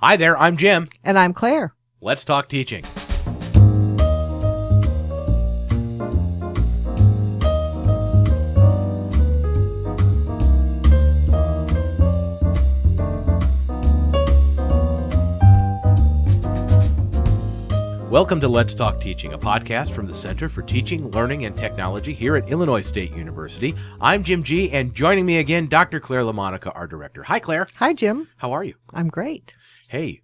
Hi there, I'm Jim. And I'm Claire. Let's talk teaching. Welcome to Let's Talk Teaching, a podcast from the Center for Teaching, Learning, and Technology here at Illinois State University. I'm Jim G., and joining me again, Dr. Claire LaMonica, our director. Hi, Claire. Hi, Jim. How are you? I'm great. Hey,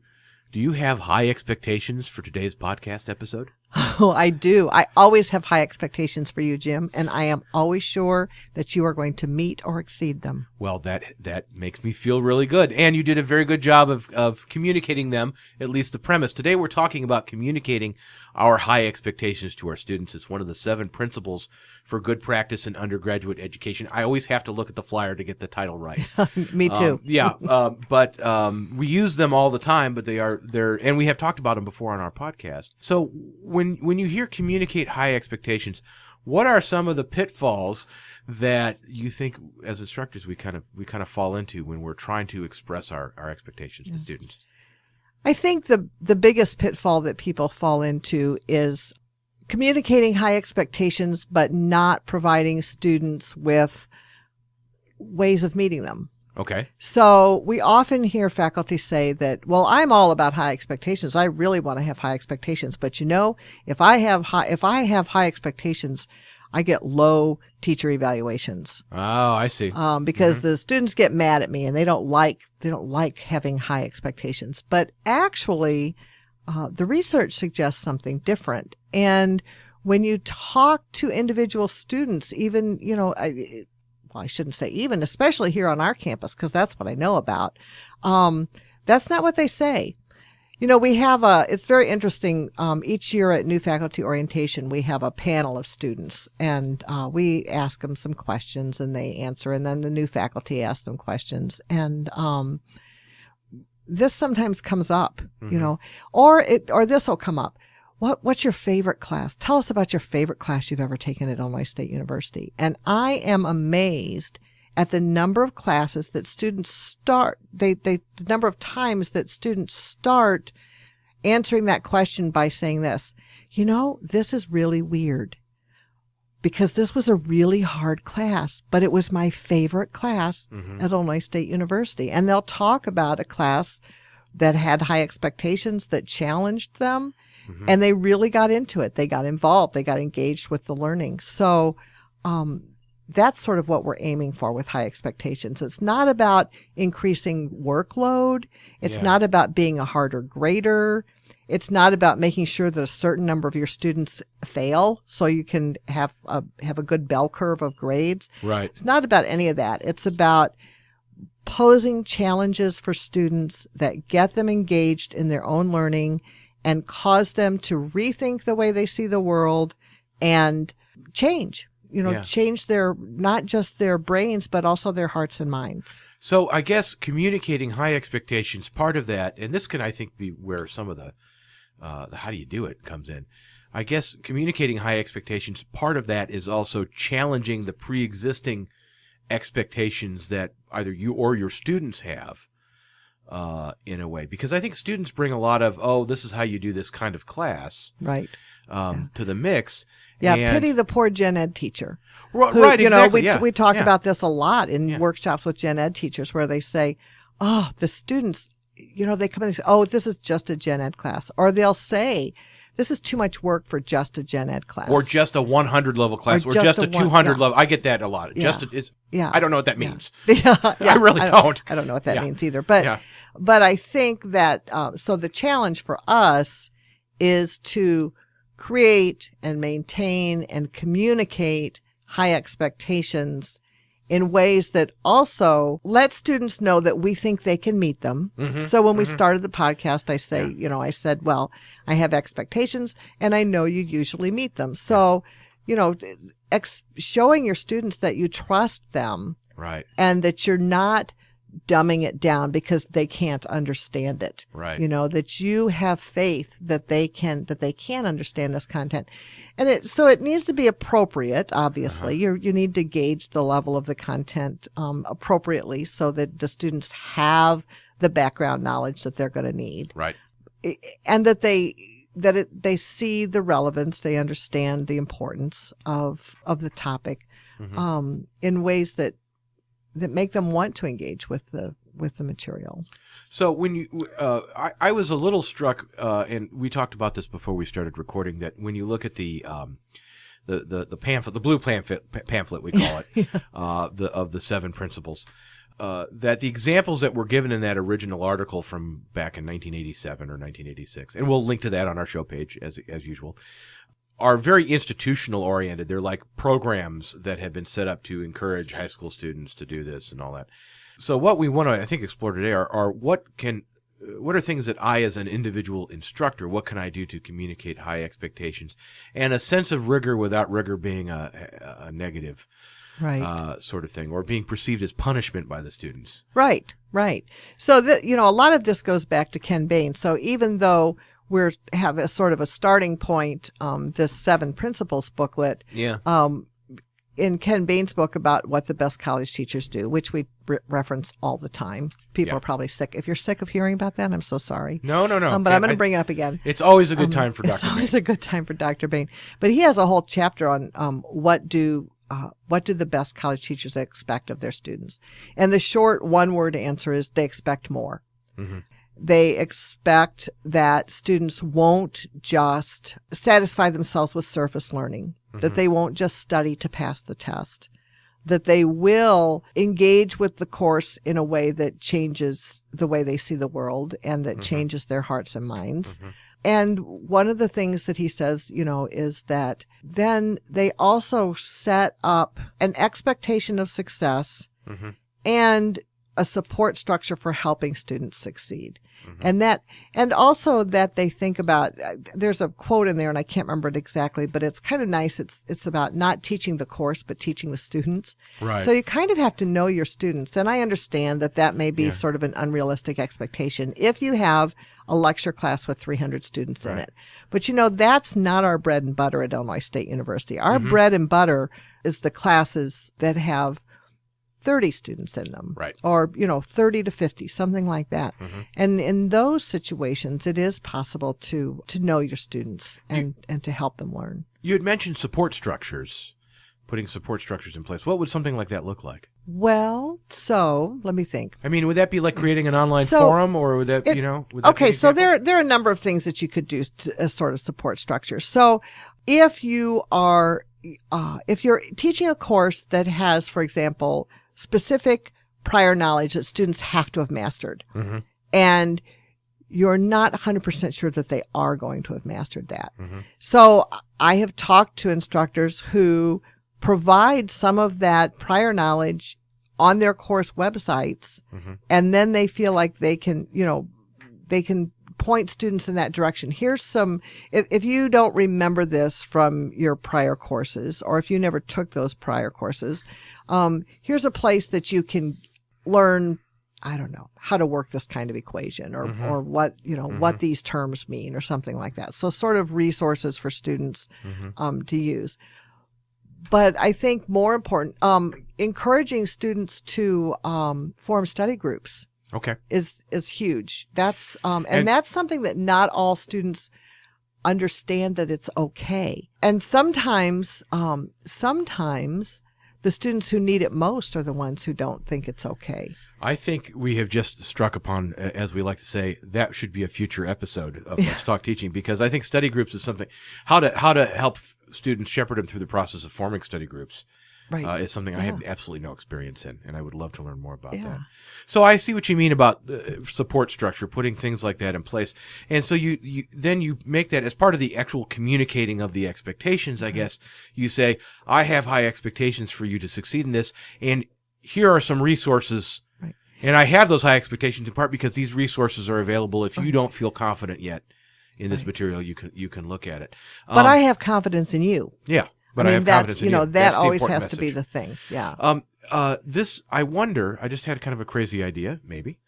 do you have high expectations for today's podcast episode? Oh, I do. I always have high expectations for you, Jim, and I am always sure that you are going to meet or exceed them. Well, that makes me feel really good. And you did a very good job of communicating them, at least the premise. Today we're talking about communicating our high expectations to our students. It's one of the 7 principles for good practice in undergraduate education. I always have to look at the flyer to get the title right. Me too. But we use them all the time, but they're and we have talked about them before on our podcast. So when you hear communicate high expectations, what are some of the pitfalls that you think as instructors we kind of fall into when we're trying to express our expectations to students? I think the biggest pitfall that people fall into is communicating high expectations but not providing students with ways of meeting them. Okay. So we often hear faculty say that, well, I'm all about high expectations. I really want to have high expectations. But if I have high expectations, I get low teacher evaluations. Oh, I see. Because the students get mad at me and they don't like having high expectations. But actually, the research suggests something different. And when you talk to individual students, even, I shouldn't say even, especially here on our campus, because that's what I know about. That's not what they say. We have it's very interesting. Each year at new faculty orientation, we have a panel of students and we ask them some questions and they answer. And then the new faculty ask them questions. And this sometimes comes up, or this will come up. What's your favorite class? Tell us about your favorite class you've ever taken at Illinois State University. And I am amazed at the number of classes that students start, the number of times that students start answering that question by saying this, this is really weird because this was a really hard class, but it was my favorite class at Illinois State University. And they'll talk about a class that had high expectations, that challenged them. And they really got into it. They got involved. They got engaged with the learning. So that's sort of what we're aiming for with high expectations. It's not about increasing workload. It's not about being a harder grader. It's not about making sure that a certain number of your students fail so you can have a good bell curve of grades. Right. It's not about any of that. It's about posing challenges for students that get them engaged in their own learning and cause them to rethink the way they see the world and change, change not just their brains, but also their hearts and minds. So I guess communicating high expectations, part of that, and this can, I think, be where some of the how do you do it comes in. I guess communicating high expectations, part of that is also challenging the pre-existing expectations that either you or your students have. In a way, because I think students bring a lot of, this is how you do this kind of class, right, to the mix. Yeah, and pity the poor gen ed teacher. Right, exactly. We talk about this a lot in workshops with gen ed teachers where they say, the students, they come in and say, this is just a gen ed class. Or they'll say, this is too much work for just a gen ed class. Or just a 100 level class, or just a 200 level. I get that a lot. I don't know what that means. I really don't. I don't know what that means either. But I think that, so the challenge for us is to create and maintain and communicate high expectations in ways that also let students know that we think they can meet them. So when we started the podcast, I said, well, I have expectations and I know you usually meet them. So, showing your students that you trust them. Right. And that you're not dumbing it down because they can't understand it. Right. That you have faith that they can understand this content. And so it needs to be appropriate, obviously. You need to gauge the level of the content appropriately so that the students have the background knowledge that they're going to need. Right. And that they see the relevance, they understand the importance of the topic in ways that make them want to engage with the material. So when I was a little struck, and we talked about this before we started recording, that when you look at the pamphlet, the blue pamphlet we call it, of the 7 principles, that the examples that were given in that original article from back in 1987 or 1986, and we'll link to that on our show page as usual, are very institutional oriented. They're like programs that have been set up to encourage high school students to do this and all that. So what we want to, I think, explore today are what are things that I, as an individual instructor, what can I do to communicate high expectations and a sense of rigor without rigor being a negative sort of thing, or being perceived as punishment by the students. Right. So a lot of this goes back to Ken Bain. So even though we have a sort of a starting point, this 7 principles booklet. Yeah. In Ken Bain's book about what the best college teachers do, which we reference all the time. People are probably sick. If you're sick of hearing about that, I'm so sorry. No. But I'm going to bring it up again. It's always a good time for Dr. It's always a good time for Dr. Bain. But he has a whole chapter on what do the best college teachers expect of their students. And the short one-word answer is they expect more. Mm-hmm. They expect that students won't just satisfy themselves with surface learning, that they won't just study to pass the test, that they will engage with the course in a way that changes the way they see the world and that changes their hearts and minds. And one of the things that he says, is that then they also set up an expectation of success and a support structure for helping students succeed. And also that they think about, there's a quote in there and I can't remember it exactly, but it's kind of nice. It's about not teaching the course, but teaching the students. Right. So you kind of have to know your students. And I understand that may be sort of an unrealistic expectation if you have a lecture class with 300 students in it. But that's not our bread and butter at Illinois State University. Our bread and butter is the classes that have 30 students in them, right? Or 30 to 50, something like that. And in those situations, it is possible to know your students and to help them learn. You had mentioned support structures, putting support structures in place. What would something like that look like? Well, so let me think. I mean, would that be like creating an online forum, or would that, would that okay, so there are a number of things that you could do as sort of support structures. So if you're teaching a course that has, for example, specific prior knowledge that students have to have mastered, and you're not 100% sure that they are going to have mastered that. So I have talked to instructors who provide some of that prior knowledge on their course websites, and then they feel like they can point students in that direction. Here's some, if you don't remember this from your prior courses, or if you never took those prior courses, here's a place that you can learn, I don't know, how to work this kind of equation, or what, what these terms mean, or something like that. So sort of resources for students to use. But I think more important, encouraging students to form study groups. Okay. Is huge. That's and that's something that not all students understand, that it's okay. And sometimes the students who need it most are the ones who don't think it's okay. I think we have just struck upon, as we like to say, that should be a future episode of Let's Talk Teaching, because I think study groups is something, how to help students, shepherd them through the process of forming study groups. Right. Is something I have absolutely no experience in, and I would love to learn more about that. So I see what you mean about support structure, putting things like that in place. And so you make that as part of the actual communicating of the expectations, I guess. You say, I have high expectations for you to succeed in this, and here are some resources. Right. And I have those high expectations in part because these resources are available if you don't feel confident yet in this material. You can look at it. But I have confidence in you. Yeah. But I I mean, have that's, confidence in you. that That's the always important has to be message. the thing. Yeah. This, I wonder, I just had kind of a crazy idea, maybe,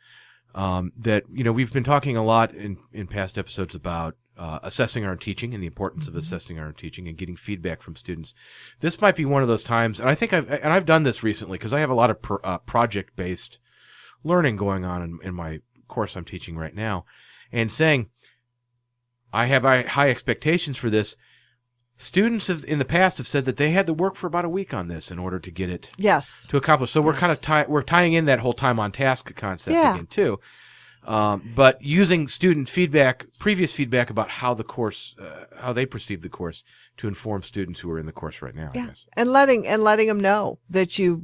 that, we've been talking a lot in past episodes about assessing our own teaching and the importance of assessing our own teaching and getting feedback from students. This might be one of those times, and I think I've done this recently because I have a lot of project-based learning going on in my course I'm teaching right now, and saying, I have high expectations for this. Students in the past have said that they had to work for about a week on this in order to get it Yes. to accomplish. So we're kind of we're tying in that whole time on task concept again too, but using student feedback, previous feedback about how the course, how they perceive the course, to inform students who are in the course right now. I guess. And letting them know that you.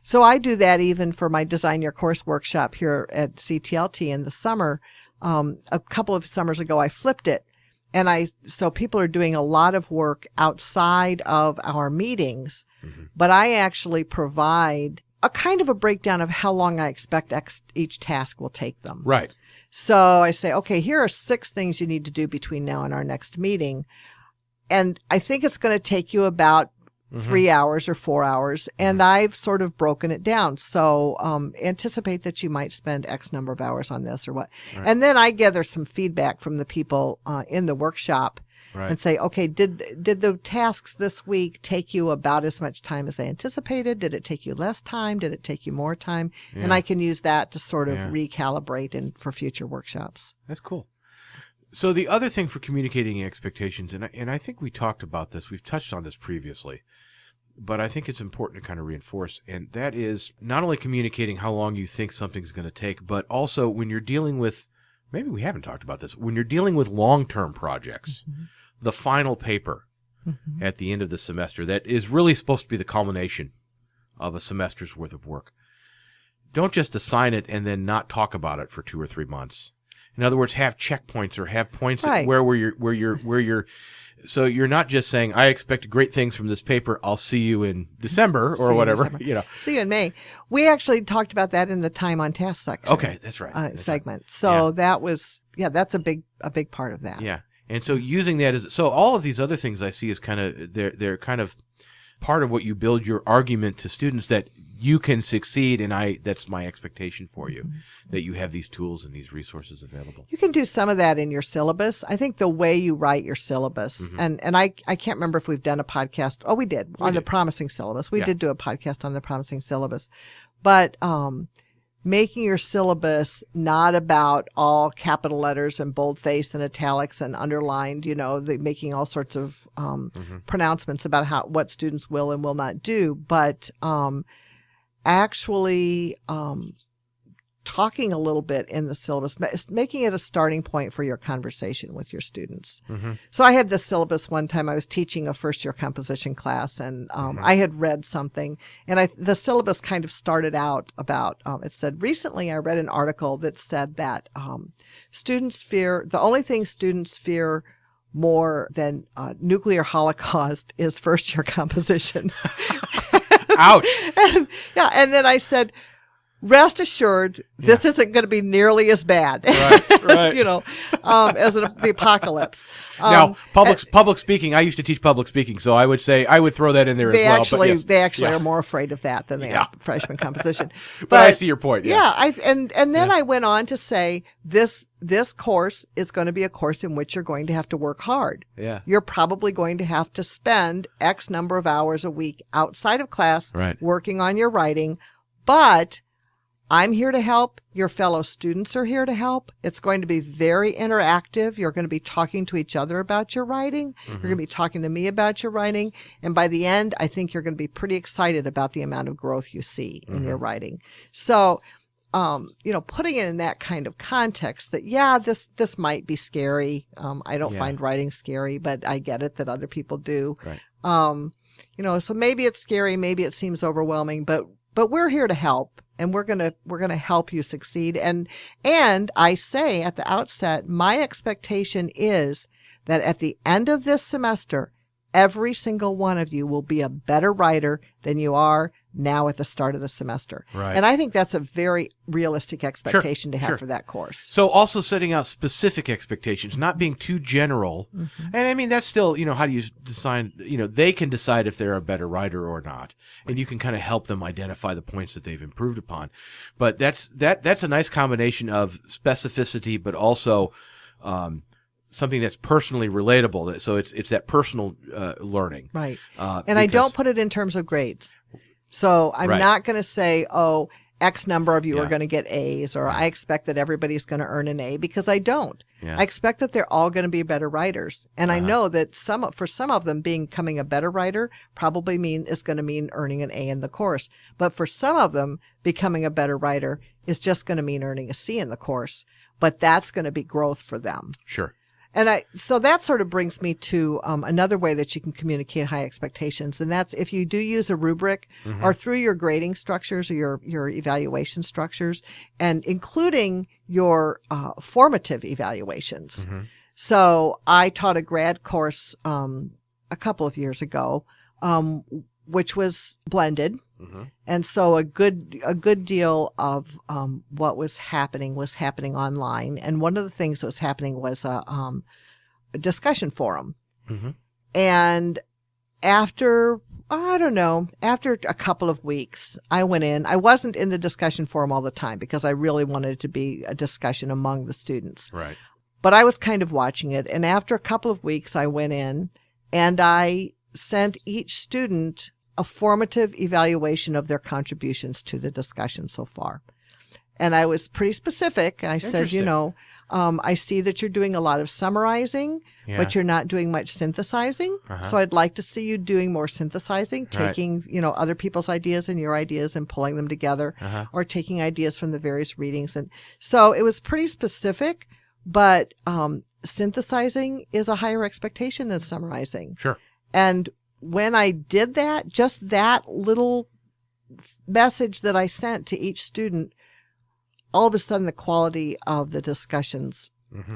So I do that even for my Design Your Course workshop here at CTLT in the summer. A couple of summers ago, I flipped it. And so people are doing a lot of work outside of our meetings, but I actually provide a kind of a breakdown of how long I expect each task will take them. Right. So I say, okay, here are 6 things you need to do between now and our next meeting. And I think it's going to take you about 3 hours or 4 hours. And I've sort of broken it down. So anticipate that you might spend X number of hours on this or what. Right. And then I gather some feedback from the people in the workshop and say, okay, did the tasks this week take you about as much time as I anticipated? Did it take you less time? Did it take you more time? Yeah. And I can use that to sort of recalibrate for future workshops. That's cool. So the other thing for communicating expectations, and I think we talked about this, we've touched on this previously, but I think it's important to kind of reinforce, and that is not only communicating how long you think something's going to take, but also when you're dealing with, maybe we haven't talked about this, when you're dealing with long-term projects, the final paper at the end of the semester that is really supposed to be the culmination of a semester's worth of work. Don't just assign it and then not talk about it for 2 or 3 months. In other words, have checkpoints or have points where you're, so you're not just saying, I expect great things from this paper. I'll see you in December or whatever, See you in May. We actually talked about that in the time on task section. Okay. That's right. Segment. Right. So that was, that's a big part of that. Yeah. And so using that so all of these other things I see is kind of, they're kind of part of what you build your argument to students that you can succeed, and that's my expectation for you, that you have these tools and these resources available. You can do some of that in your syllabus. I think the way you write your syllabus, and I can't remember if we've done a podcast. Oh, we did on the promising syllabus. We did do a podcast on the promising syllabus. But making your syllabus not about all capital letters and boldface and italics and underlined, making all sorts of pronouncements about what students will and will not do, but actually talking a little bit in the syllabus, making it a starting point for your conversation with your students. So I had this syllabus one time. I was teaching a first-year composition class, and I had read something, and the syllabus kind of started out about, it said, recently I read an article that said that the only thing students fear more than nuclear holocaust is first-year composition. Ouch. And then I said, rest assured, this isn't going to be nearly as bad, right. As the apocalypse. Now, public speaking, I used to teach public speaking, so I would throw that in there as well. They actually are more afraid of that than they are freshman composition. But I see your point. And then I went on to say this course is going to be a course in which you're going to have to work hard. Yeah. You're probably going to have to spend X number of hours a week outside of class working on your writing, but I'm here to help. Your fellow students are here to help. It's going to be very interactive. You're going to be talking to each other about your writing. You're going to be talking to me about your writing. And by the end, I think you're going to be pretty excited about the amount of growth you see in your writing. So, putting it in that kind of context that, this might be scary. I don't find writing scary, but I get it that other people do. Right. So maybe it's scary. Maybe it seems overwhelming, but we're here to help. And we're gonna help you succeed. And I say at the outset, my expectation is that at the end of this semester, every single one of you will be a better writer than you are now at the start of the semester. Right. And I think that's a very realistic expectation to have sure. for that course. So also setting out specific expectations, not being too general. Mm-hmm. And I mean, that's still, how do you decide, they can decide if they're a better writer or not. And you can kind of help them identify the points that they've improved upon. But that's a nice combination of specificity, but also, something that's personally relatable. So it's that personal, learning. Right. And I don't put it in terms of grades. So I'm Right. not going to say, oh, X number of you Yeah. are going to get A's, or I expect that everybody's going to earn an A, because I don't. Yeah. I expect that they're all going to be better writers. And I know that for some of them, becoming a better writer probably is going to mean earning an A in the course. But for some of them, becoming a better writer is just going to mean earning a C in the course. But that's going to be growth for them. Sure. And so that sort of brings me to another way that you can communicate high expectations. And that's if you do use a rubric or through your grading structures or your evaluation structures, and including your formative evaluations. So I taught a grad course a couple of years ago, which was blended. And so a good deal of what was happening online. And one of the things that was happening was a discussion forum. And after a couple of weeks, I went in. I wasn't in the discussion forum all the time because I really wanted it to be a discussion among the students. Right. But I was kind of watching it. And after a couple of weeks, I went in and I sent each student a formative evaluation of their contributions to the discussion so far. And I was pretty specific. I said, I see that you're doing a lot of summarizing, but you're not doing much synthesizing. So I'd like to see you doing more synthesizing, taking, other people's ideas and your ideas and pulling them together, or taking ideas from the various readings. And so it was pretty specific, but synthesizing is a higher expectation than summarizing. Sure. And when I did that, just that little message that I sent to each student, all of a sudden the quality of the discussions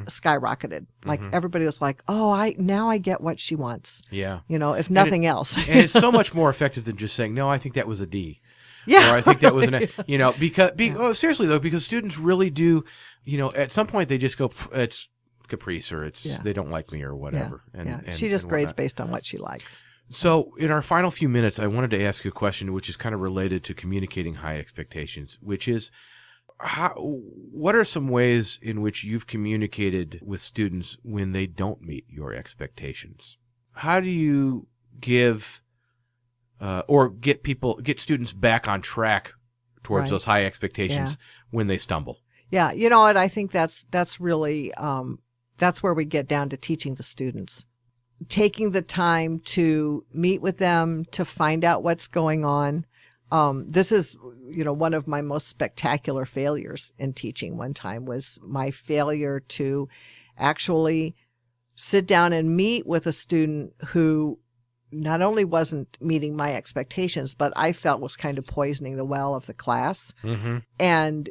skyrocketed. Like everybody was like, oh, now I get what she wants. Yeah. If nothing else. And it's so much more effective than just saying, no, I think that was a D. Yeah. Or I think that was an A. Because seriously though, because students really do, at some point they just go, it's caprice, or they don't like me or whatever. And she just grades based on what she likes. So in our final few minutes, I wanted to ask you a question which is kind of related to communicating high expectations, which is, what are some ways in which you've communicated with students when they don't meet your expectations? How do you give or get students back on track towards those high expectations when they stumble? Yeah, and I think that's really that's where we get down to teaching the students. Taking the time to meet with them, to find out what's going on. This is, one of my most spectacular failures in teaching one time was my failure to actually sit down and meet with a student who not only wasn't meeting my expectations, but I felt was kind of poisoning the well of the class. And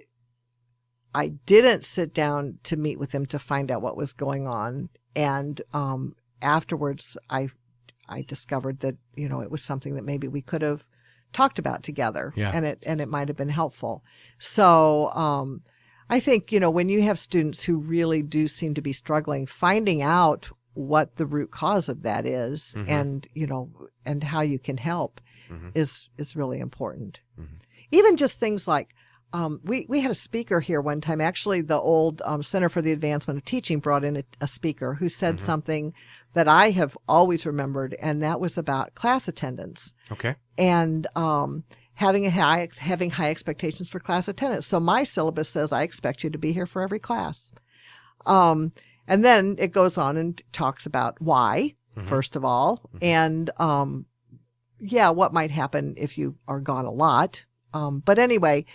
I didn't sit down to meet with him to find out what was going on. And, afterwards, I discovered that, it was something that maybe we could have talked about together, and it might have been helpful. So, I think, when you have students who really do seem to be struggling, finding out what the root cause of that is, and, and how you can help is really important. Even just things like, we had a speaker here one time. Actually, the old Center for the Advancement of Teaching brought in a speaker who said something that I have always remembered, and that was about class attendance. Okay. And having high expectations for class attendance. So my syllabus says I expect you to be here for every class. And then it goes on and talks about why, first of all, and what might happen if you are gone a lot. But anyway.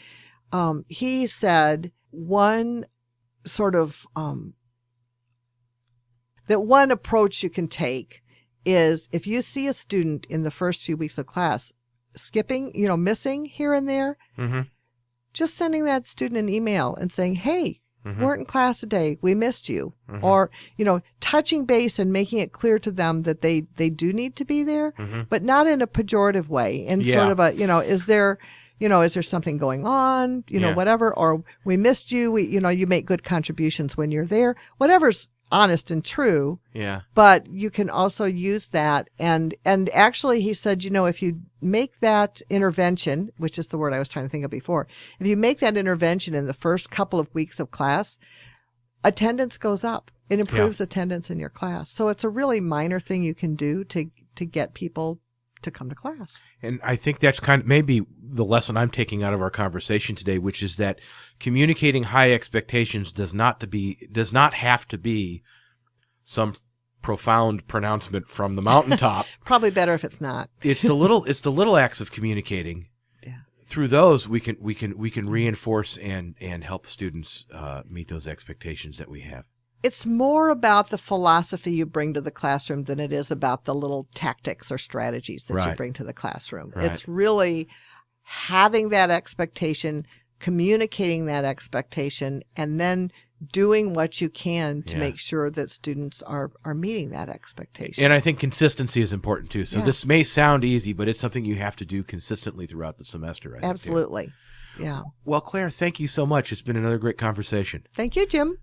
He said one sort of, that one approach you can take is if you see a student in the first few weeks of class skipping, missing here and there, just sending that student an email and saying, hey, weren't in class today. We missed you. Or, touching base and making it clear to them that they do need to be there, but not in a pejorative way. In sort of a, is there something going on, whatever, or we missed you. You make good contributions when you're there, whatever's honest and true. Yeah. But you can also use that. And actually he said, if you make that intervention, which is the word I was trying to think of before, if you make that intervention in the first couple of weeks of class, attendance goes up. It improves attendance in your class. So it's a really minor thing you can do to get people to come to class. And I think that's kind of maybe the lesson I'm taking out of our conversation today, which is that communicating high expectations does not have to be some profound pronouncement from the mountaintop. Probably better if it's not. It's the little acts of communicating. Yeah. Through those, we can reinforce and help students meet those expectations that we have. It's more about the philosophy you bring to the classroom than it is about the little tactics or strategies that you bring to the classroom. Right. It's really having that expectation, communicating that expectation, and then doing what you can to make sure that students are meeting that expectation. And I think consistency is important too. So this may sound easy, but it's something you have to do consistently throughout the semester. I think, Absolutely. too. Yeah. Well, Claire, thank you so much. It's been another great conversation. Thank you, Jim.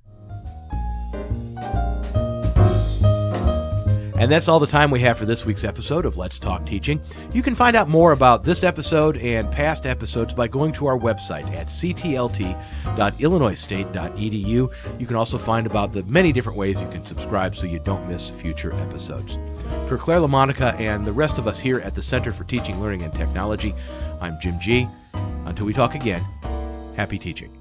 And that's all the time we have for this week's episode of Let's Talk Teaching. You can find out more about this episode and past episodes by going to our website at ctlt.illinoisstate.edu. You can also find about the many different ways you can subscribe so you don't miss future episodes. For Claire LaMonica and the rest of us here at the Center for Teaching, Learning, and Technology, I'm Jim G. Until we talk again, happy teaching.